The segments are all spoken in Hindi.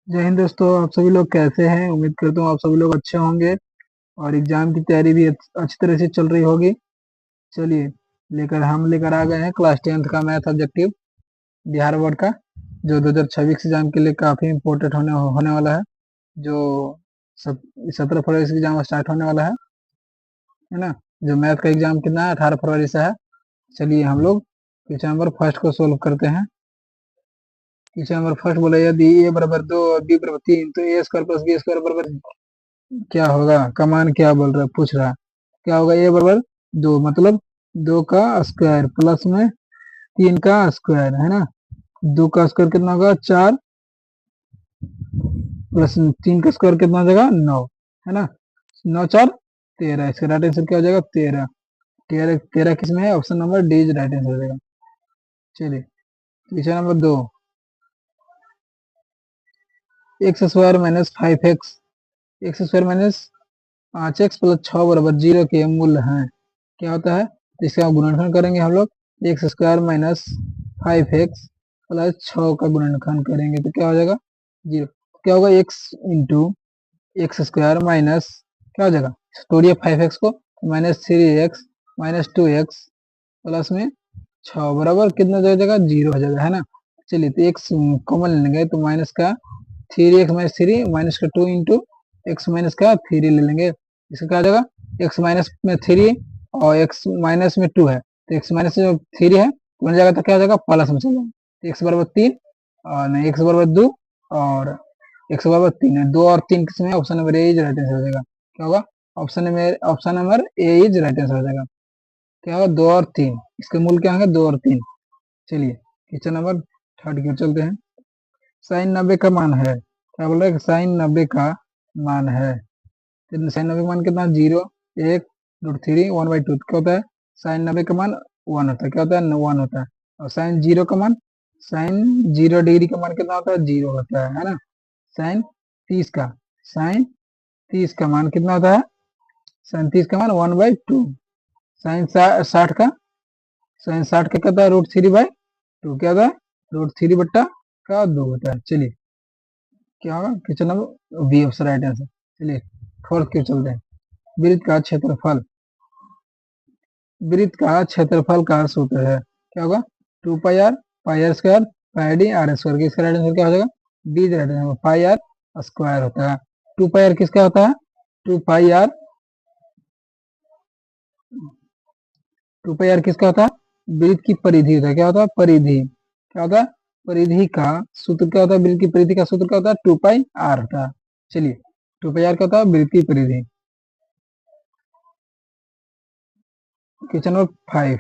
जय हिंद दोस्तों। आप सभी लोग कैसे हैं? उम्मीद करता हूँ आप सभी लोग अच्छे होंगे और एग्जाम की तैयारी भी अच्छी तरह से चल रही होगी। चलिए, हम लेकर आ गए हैं क्लास 10th का मैथ ऑब्जेक्टिव बिहार बोर्ड का, जो 2026 एग्जाम के लिए काफी इम्पोर्टेंट होने वाला है। जो सब 17 फरवरी से एग्जाम स्टार्ट होने वाला है ना। जो मैथ का एग्जाम कितना है, 18 फरवरी से है। चलिए हम लोग क्वेश्चन नंबर फर्स्ट को सोल्व करते हैं। क्वेश्चन नंबर फर्स्ट बोला, यदि ए बराबर 2 और बी बराबर 3 तो ए स्क्वायर प्लस बी स्क्वायर बराबर क्या होगा? कमान क्या बोल रहा है, पूछ रहा है। क्या होगा? ए बराबर 2 मतलब 2 का स्क्वायर प्लस में 3 का स्क्वायर, है ना। 2 का स्क्वायर कितना होगा? 4, प्लस 3 का स्क्वायर कितना हो जाएगा? 9, है ना। 9 4 13। इसका राइट आंसर क्या हो जाएगा? 13। 13 13 किस में है? Option number D is right answer हो जाएगा। चलिए question number 2, x square minus 5x, x square minus 5x plus 6 बराबर 0 के मूल हैं। क्या होता है? इसका गुणनखंड करेंगे हम लोग। X square minus 5x plus 6 का गुणनखंड करेंगे तो क्या हो जाएगा? 0। क्या होगा? X into x square minus क्या हो जाएगा? तोड़िए 5x को, minus 3x minus 2x plus में 6 बराबर कितना हो जाएगा? 0 हो जाएगा, है ना। चलिए तो एक्स कॉमन लेंगे तो माइनस का 3x माइनस 3 माइनस का 2 इंटू एक्स माइनस का 3 ले लेंगे। इसका क्या हो जाएगा? एक्स माइनस में 3 और एक्स माइनस में 2 है, तो एक्स माइनस में 3 है तो बन जाएगा, तो क्या हो जाएगा? प्लस में चल जाएगा। एक्स बराबर 3 और नहीं, एक्स बराबर 2 और एक्स बराबर 3 है। 2 और 3 किसमें? Option number A is right answer हो जाएगा। क्या होगा? Option number A is right answer हो जाएगा। क्या होगा? 2 और 3, इसके मूल क्या होंगे? 2 और 3। चलिए क्वेश्चन नंबर थर्ड की चलते हैं। साइन 90 का मान है। क्या बोल रहे हैं? साइन 90 का मान है। साइन 90 का मान कितना? 0 1 √3 1/2। क्या होता है? साइन 90 का मान 1 होता है। क्या होता है? 1 होता है। और साइन 0 का मान, साइन 0 डिग्री का मान कितना होता है? 0 होता है ना। साइन 30 का, साइन 30 का मान कितना होता है? साइन 30 का मान 1/2। साइन 60 का, साइन 60 का कहता है √3/2। क्या होता है? √3 बट्टा का 2 होता है। चलिए क्या होगा? Question number B option right answer. चलिए फोर्थ क्यों चलते हैं। वृत्त का क्षेत्रफल, वृत्त का क्षेत्रफल का सूत्र है। क्या होगा? 2 pi r square pi d r square. इसका राइट आंसर क्या हो जाएगा? D right answer. Pi r square होता है। 2 पाई आर किसका होता है? 2 पाई आर, 2 पाई आर किसका होता है? वृत्त की परिधि होता है। क्या होता है? परिधि। क्या होता है? परिधि का सूत्र क्या होता है? वृत्त की परिधि का सूत्र क्या होता है? 2 पाई आर होता है। चलिए 2 पाई आर क्या होता है? वृत्त की परिधि। क्वेश्चन नंबर 5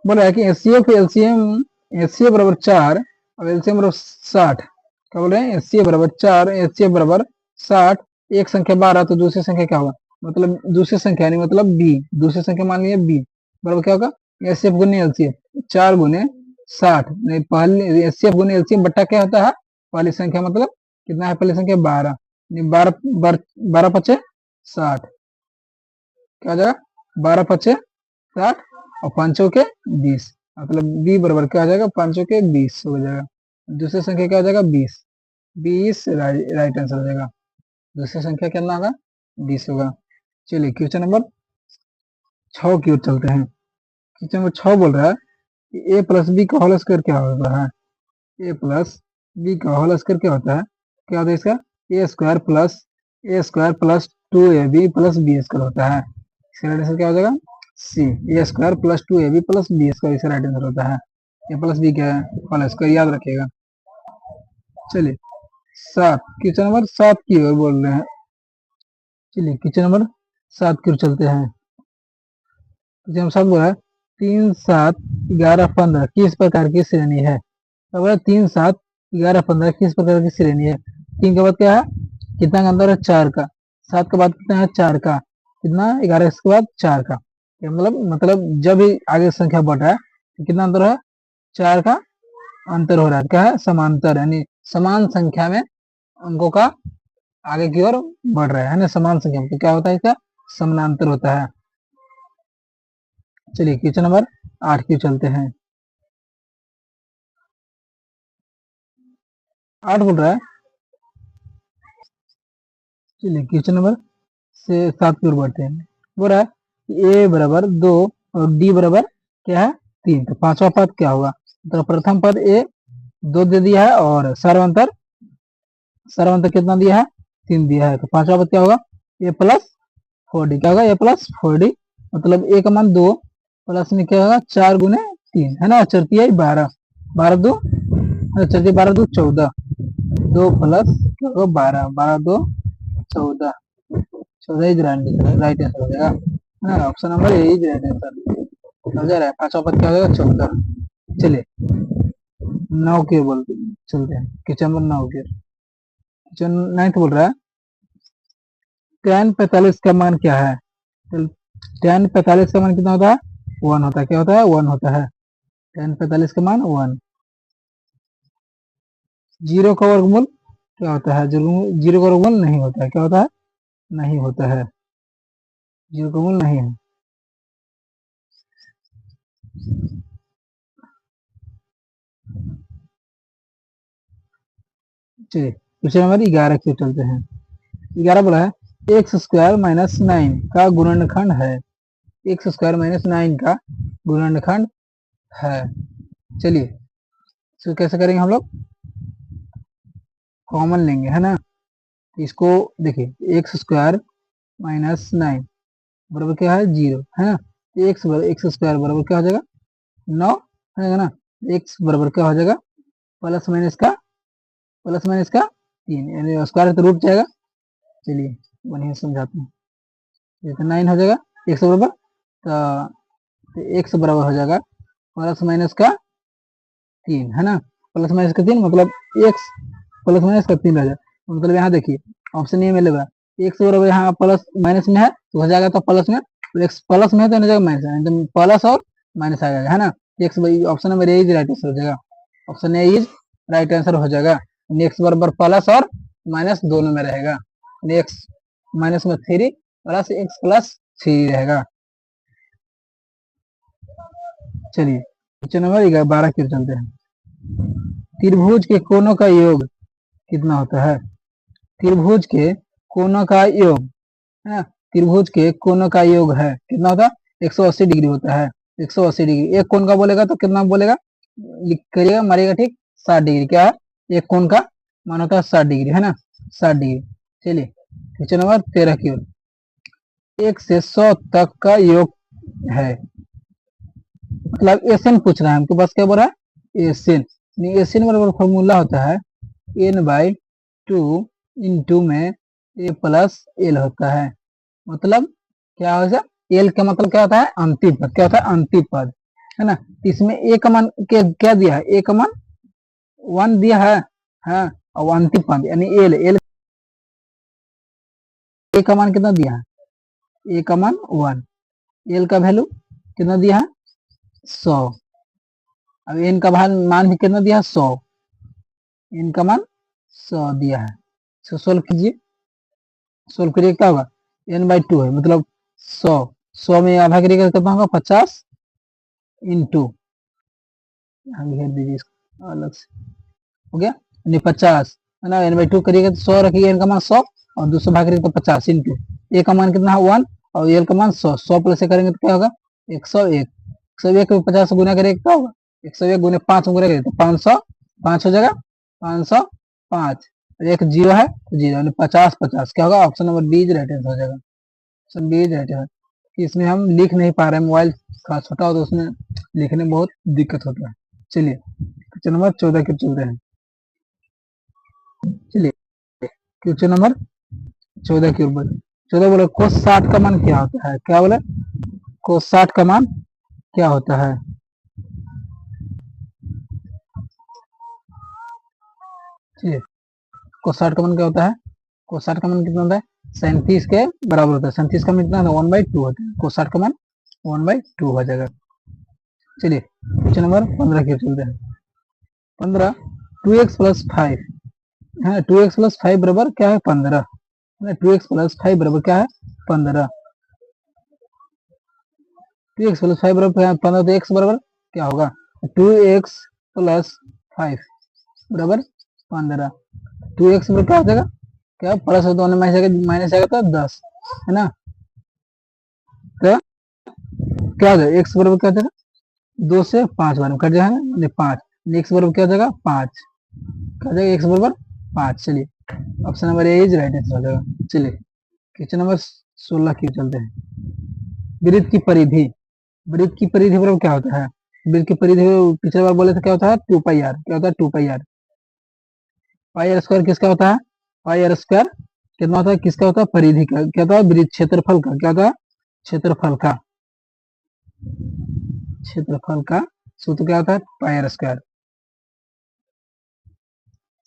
बोला है कि एचसीएफ एलसीएम, एचसीएफ बराबर 4 और एलसीएम बराबर 60। क्या बोल रहे हैं? एचसीएफ बराबर 4, एचसीएफ बराबर 60। एक संख्या 12 तो दूसरी संख्या क्या होगा? मतलब दूसरी संख्या नहीं, मतलब बी, दूसरी संख्या मान लीजिए बी बराबर क्या होगा? एचसीएफ गुने एलसीएफ, 4 गुने 60। नहीं, पहले एचसीएफ गुने एलसीएम बट्टा क्या होता है? पहली संख्या मतलब कितना है? पहली संख्या 12, नहीं 12 12 पचे 60। क्या हो जाएगा? 12 पचे 60 और 5 के 20, मतलब बी बराबर क्या हो जाएगा? 5 के 20 हो जाएगा। दूसरी संख्या क्या हो जाएगा? 20। 20 राइट आंसर हो जाएगा। दूसरी संख्या कितना होगा? 20 होगा। चलिए क्वेश्चन नंबर 6 की ओर चलते हैं। क्वेश्चन नंबर 6 बोल रहा है कि ए प्लस बी का होल स्क्वायर क्या होता है? ए प्लस बी का होल स्क्वायर क्या होता है? क्या होता है इसका? A square plus 2ab plus B square होता है। इसका राइट आंसर क्या हो जाएगा? C, A square plus 2ab plus B square इसका राइट आंसर होता है। ए प्लस बी क्या है? होल स्क्वायर, याद रखिएगा। चलिए 7, क्वेश्चन नंबर 7 की ओर बोल रहे हैं। चलिए क्वेश्चन नंबर 7 की ओर चलते हैं। क्वेश्चन नंबर 7 बोला है 3 7 11 15 किस प्रकार की श्रेणी है? अब 3 7 11 15 किस प्रकार की श्रेणी है? 3 के बाद क्या है? कितना का अंतर है? 4 का। 7 के बाद कितना है? 4 का। कितना? 11 के बाद 4 का। मतलब जब भी आगे संख्या बढ़ रहा है तो कितना अंतर है? 4 का अंतर हो रहा है। क्या है? समांतर, यानी समान संख्या में अंकों का आगे की ओर बढ़ रहा है ना। समान संख्या में तो क्या होता है? इसका समानांतर होता है। चलिए क्वेश्चन नंबर 8 की चलते हैं। 8 बोल रहा है। चलिए क्वेश्चन नंबर से 7 की ओर बढ़ते हैं। बोल रहा है ए बराबर 2 और डी बराबर क्या है 3, तो पांचवा पद क्या होगा? तो प्रथम पद ए 2 दे दिया है और सर्वांतर कितना दिया है 3 दिया है, तो पांचवा पद क्या होगा? ए प्लस 4डी। क्या होगा? ए प्लस 4डी, मतलब ए का मान 2 प्लस में क्या होगा 4 गुने 3 है ना, चरती 12, 12 2 चरती 12 2 14, 2 प्लस क्या होगा 12, 12 2 14, 14 इज राइट आंसर हो जाएगा, है ना। Option number A is right answer हो जा रहा है। पांचवा पद क्या हो जाएगा 14। चलिए 9 के बोल चलते हैं, क्वेश्चन नंबर 9 के। क्वेश्चन 9 बोल रहा है tan 45 का मान क्या है? tan 45 का मान कितना होता है? 1 होता है। क्या होता है? 1 होता है। tan 45 का मान 1। जीरो का वर्गमूल क्या होता है? जीरो का वर्गमूल नहीं होता है। क्या होता है? नहीं होता है, जीरो का वर्गमूल नहीं है। चलिए क्वेश्चन नंबर 11 की ओर चलते हैं। 11 बोला है एक्स स्क्वायर माइनस 9 का गुणनखंड है। एक्स स्क्वायर माइनस 9 का गुणनखंड है। चलिए इसको कैसे करेंगे हम लोग? कॉमन लेंगे, है ना। तो इसको देखिए एक्स स्क्वायर माइनस 9 बराबर क्या है 0, है ना। एक्स स्क्वायर बराबर क्या हो जाएगा 9 है ना। एक्स बराबर क्या हो जाएगा प्लस माइनस का 3, यानी स्क्वायर तो रूट जाएगा। चलिए बढ़िया समझाते हैं। ये तो 9 हो जाएगा एक्स बराबर, तो एक्स बराबर हो जाएगा प्लस माइनस का 3, है ना। प्लस माइनस का 3 मतलब एक्स प्लस माइनस का 3 रह जाए, मतलब यहाँ देखिए ऑप्शन ए में लेगा एक्स बराबर यहाँ प्लस माइनस में है तो हो जाएगा तो प्लस में, एक्स प्लस में है तो हो जाएगा माइनस में, तो प्लस और माइनस आ जाएगा, है ना। X option number A is right answer हो जाएगा। Option A is right answer हो जाएगा। एक्स बराबर प्लस और माइनस दोनों में रहेगा, एक्स माइनस में 3 प्लस एक्स प्लस 3 रहेगा। चलिए क्वेश्चन नंबर 12 की ओर चलते हैं। त्रिभुज के कोनों का योग कितना होता है? त्रिभुज के कोनों का योग, है ना। त्रिभुज के कोनों का योग है कितना होता है? 180 डिग्री होता है। 180 डिग्री एक कोण का बोलेगा तो कितना बोलेगा, लिख करिएगा मारिएगा, ठीक। 60 डिग्री क्या है? एक कोण का मान होता है 60 डिग्री, है ना, 60 डिग्री। चलिए क्वेश्चन नंबर 13 की ओर। 1 से 100 तक का योग है, मतलब एसएन पूछ रहा है हमको, बस क्या बोल रहा है एसएन। एसएन बराबर फॉर्मूला होता है n/2 इंटू में ए प्लस एल होता है। मतलब क्या होगा? एल का मतलब क्या होता है? अंतिम पद। क्या होता है? अंतिम पद, है ना। इसमें ए का मान क्या दिया है? ए का मान 1 दिया है, हाँ। और अंतिम पद यानी एल, ए का मान कितना दिया है? ए का मान 1, एल का वैल्यू कितना दिया है 100। अब एन का मान भी कितना दिया है 100, एन का मान 100 दिया है। इसको सोल्व कीजिए, सोल्व करिए क्या होगा? n/2 है मतलब 100, 100 में आधा करिएगा कितना होगा 50 इंटू, घेर दीजिए इसको अलग से, हो गया यानी 50, है ना। n/2 करिएगा तो 100 रखिएगा, एन का मान 100 और 200 भाग करिएगा तो 50 इंटू ए का मान कितना है 1 और एल का मान 100, 100 प्लस से करेंगे तो क्या होगा 101, 101 में 50 गुना करेगा क्या होगा 101 गुने 5 गुना करेगा तो 505 हो जाएगा, 505, एक जीरो है तो जीरो यानी 50 50 क्या होगा? Option number B right answer हो जाएगा। Option B right answer. इसमें हम लिख नहीं पा रहे हैं, मोबाइल थोड़ा छोटा हो तो उसमें लिखने में बहुत दिक्कत होता है। चलिए क्वेश्चन नंबर 14 के चलते हैं। चलिए क्वेश्चन नंबर 14 के ऊपर 14 बोले कोस 60 का मान क्या होता है? क्या बोले? कोस 60 का मान क्या होता है? चलिए कोस 60 का मान क्या होता है? कोस 60 का मान कितना होता है? 37 के बराबर होता है। 37 का मान कितना होता है? 1/2 होता है। कोस 60 का मान 1/2 हो जाएगा। चलिए क्वेश्चन नंबर 15 की ओर चलते हैं। 15 2x प्लस 5 है, 2x प्लस 5 बराबर क्या है 15, है ना। 2x प्लस 5 बराबर क्या है 15, 2x प्लस 5 बराबर 15, तो x बराबर क्या होगा 2x प्लस 5 बराबर 15। 2x बराबर क्या हो जाएगा, क्या प्लस हो तो माइनस आएगा तो 10 है ना। तो क्या हो जाएगा, x बराबर क्या हो जाएगा 2 से 5 बार में कट जाएगा 5। x बराबर क्या हो जाएगा 5, क्या हो जाएगा x बराबर 5। चलिए option number A is right answer हो जाएगा। चलिए क्वेश्चन नंबर 16 की चलते हैं। वृत्त की परिधि, वृत्त की परिधि बराबर क्या होता है, वृत्त की परिधि पिछले बार बोले थे क्या होता है 2 पाई आर, क्या होता है 2 pi are. Pi r square किसका होता है, पाई आर स्क्वायर कितना होता है, किसका होता है परिधि का, क्या होता है वृत्त क्षेत्रफल का, क्या होता है क्षेत्रफल का, क्षेत्रफल का सूत्र क्या होता है पाई आर स्क्वायर।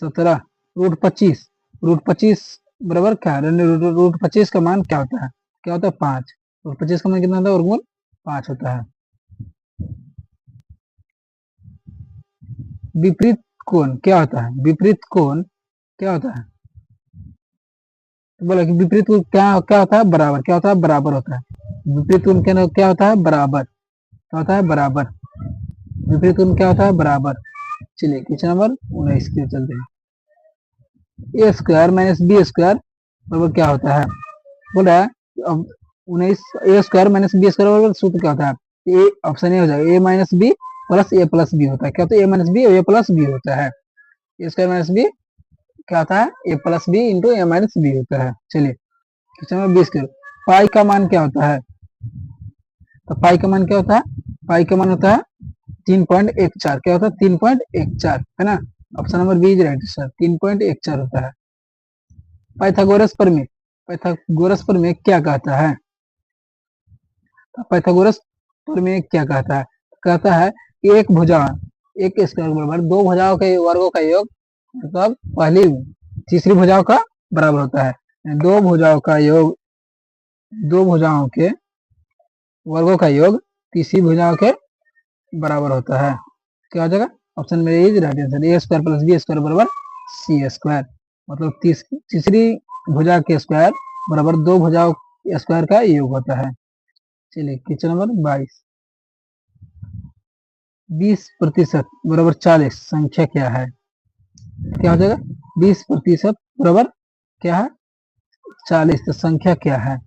17 √25, √25 बराबर क्या है, √25 का मान क्या होता है, क्या होता है 5, √25 का मान कितना होता है वर्गमूल 5 होता है। विपरीत कोण क्या होता है, विपरीत कोण क्या होता है, तो बोला कि विपरीत कोण क्या क्या होता है बराबर, क्या होता है बराबर होता है। विपरीत कोण क्या होता है बराबर, क्या होता है बराबर, विपरीत कोण क्या होता है बराबर। चलिए क्वेश्चन नंबर 19 की चलते हैं। ए स्क्वायर माइनस बी स्क्वायर बराबर क्या होता है, बोल रहा है अब 19, ए स्क्वायर माइनस बी स्क्वायर बराबर सूत्र क्या होता है, ए ऑप्शन ए हो जाएगा ए माइनस बी प्लस बी होता है, क्या होता है ए माइनस बी और ए प्लस बी होता है। ए स्क्वायर माइनस बी क्या होता है A plus B into A minus B होता है। चलिए क्वेश्चन नंबर 20 करो। पाई का मान क्या होता है, तो पाई का मान क्या होता है, पाई का मान होता है 3.14, क्या होता है 3.14 है ना। Option number B is right sir, 3.14 होता है। पाइथागोरस प्रमेय, पाइथागोरस प्रमेय क्या कहता है, पाइथागोरस प्रमेय क्या कहता है, कहता है एक भुजा, एक स्क्वायर बराबर दो भुजाओं के वर्गों का योग, मतलब पहली तीसरी भुजाओं का बराबर होता है। दो भुजाओं का योग, दो भुजाओं के वर्गों का योग तीसरी भुजाओं के बराबर होता है। क्या हो जाएगा ऑप्शन में is right answer, A square plus B square बराबर सी स्क्वायर, मतलब तीसरी भुजा के स्क्वायर बराबर दो भुजाओं स्क्वायर का योग होता है। चलिए क्वेश्चन नंबर 22। 20% बराबर 40 संख्या क्या है, क्या हो जाएगा 20% बराबर क्या है 40, तो संख्या क्या है।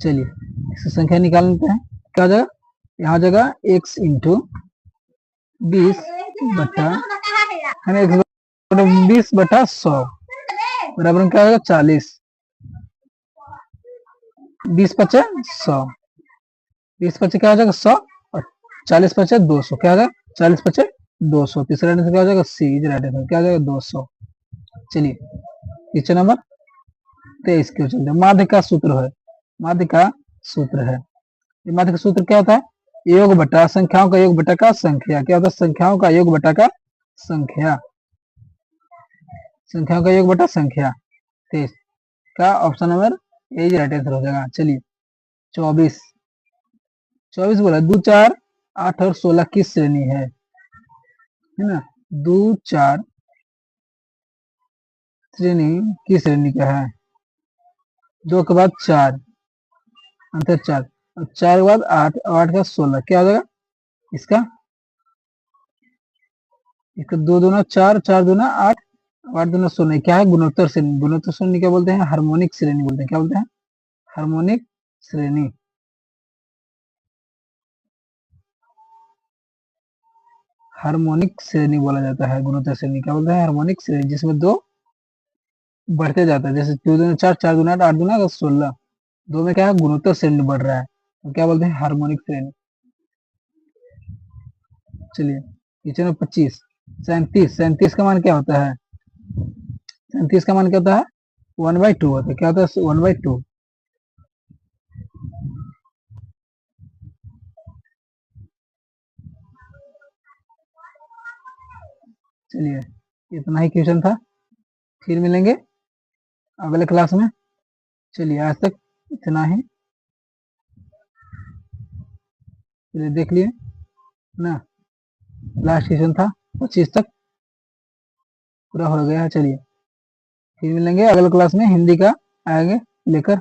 चलिए इसकी संख्या निकाल लेते हैं, क्या हो जाएगा यहाँ जगह x इंटू 20 बटा है ना, 20/100 बराबर क्या होगा 40, 20/100, 20 क्या हो जाएगा 100 और 40/200 क्या हो जाएगा 40/200। तीसरा आंसर क्या हो जाएगा सी इज राइट आंसर, क्या हो जाएगा 200। चलिए क्वेश्चन नंबर 23 क्यों चलते हैं। माध्य का सूत्र है, माध्य का सूत्र है, माध्य का सूत्र क्या होता है, योग बटा संख्याओं का योग बटा का संख्या, क्या होता है संख्याओं का योग बटा का संख्या, संख्याओं का योग बटा संख्या। 23 का option number A right answer हो जाएगा। चलिए 24, 24 बोला 2 4 8 और 16 किस श्रेणी है ना, 2 4 श्रेणी किस श्रेणी का है, 2 के बाद 4 अंतर 4 और 4 के बाद 8 और 8 का 16, क्या हो जाएगा इसका, इसका 2 दूना 4, 4 दूना 8, 8 दूना 16, क्या है गुणोत्तर श्रेणी, गुणोत्तर श्रेणी क्या बोलते हैं हार्मोनिक श्रेणी बोलते हैं, क्या बोलते हैं हार्मोनिक श्रेणी। हार्मोनिक श्रेणी बोला जाता है, गुणोत्तर श्रेणी क्या बोलते हैं हार्मोनिक श्रेणी, जिसमें दो बढ़ते जाता है, जैसे 2 दूना 4, 4 दूना 8, 8 दूना 16, दो में क्या है गुणोत्तर श्रेणी बढ़ रहा है, तो क्या बोलते हैं हार्मोनिक श्रेणी। चलिए क्वेश्चन नंबर 25। 37, 37 का मान क्या होता है, 37 का मान क्या होता है 1/2 होता है, क्या होता है 1/2। चलिए इतना ही क्वेश्चन था, फिर मिलेंगे अगले क्लास में। चलिए आज तक इतना ही, चलिए देख लिए ना, लास्ट क्वेश्चन था 25 तक पूरा हो गया है। चलिए फिर मिलेंगे अगले क्लास में, हिंदी का आएंगे लेकर।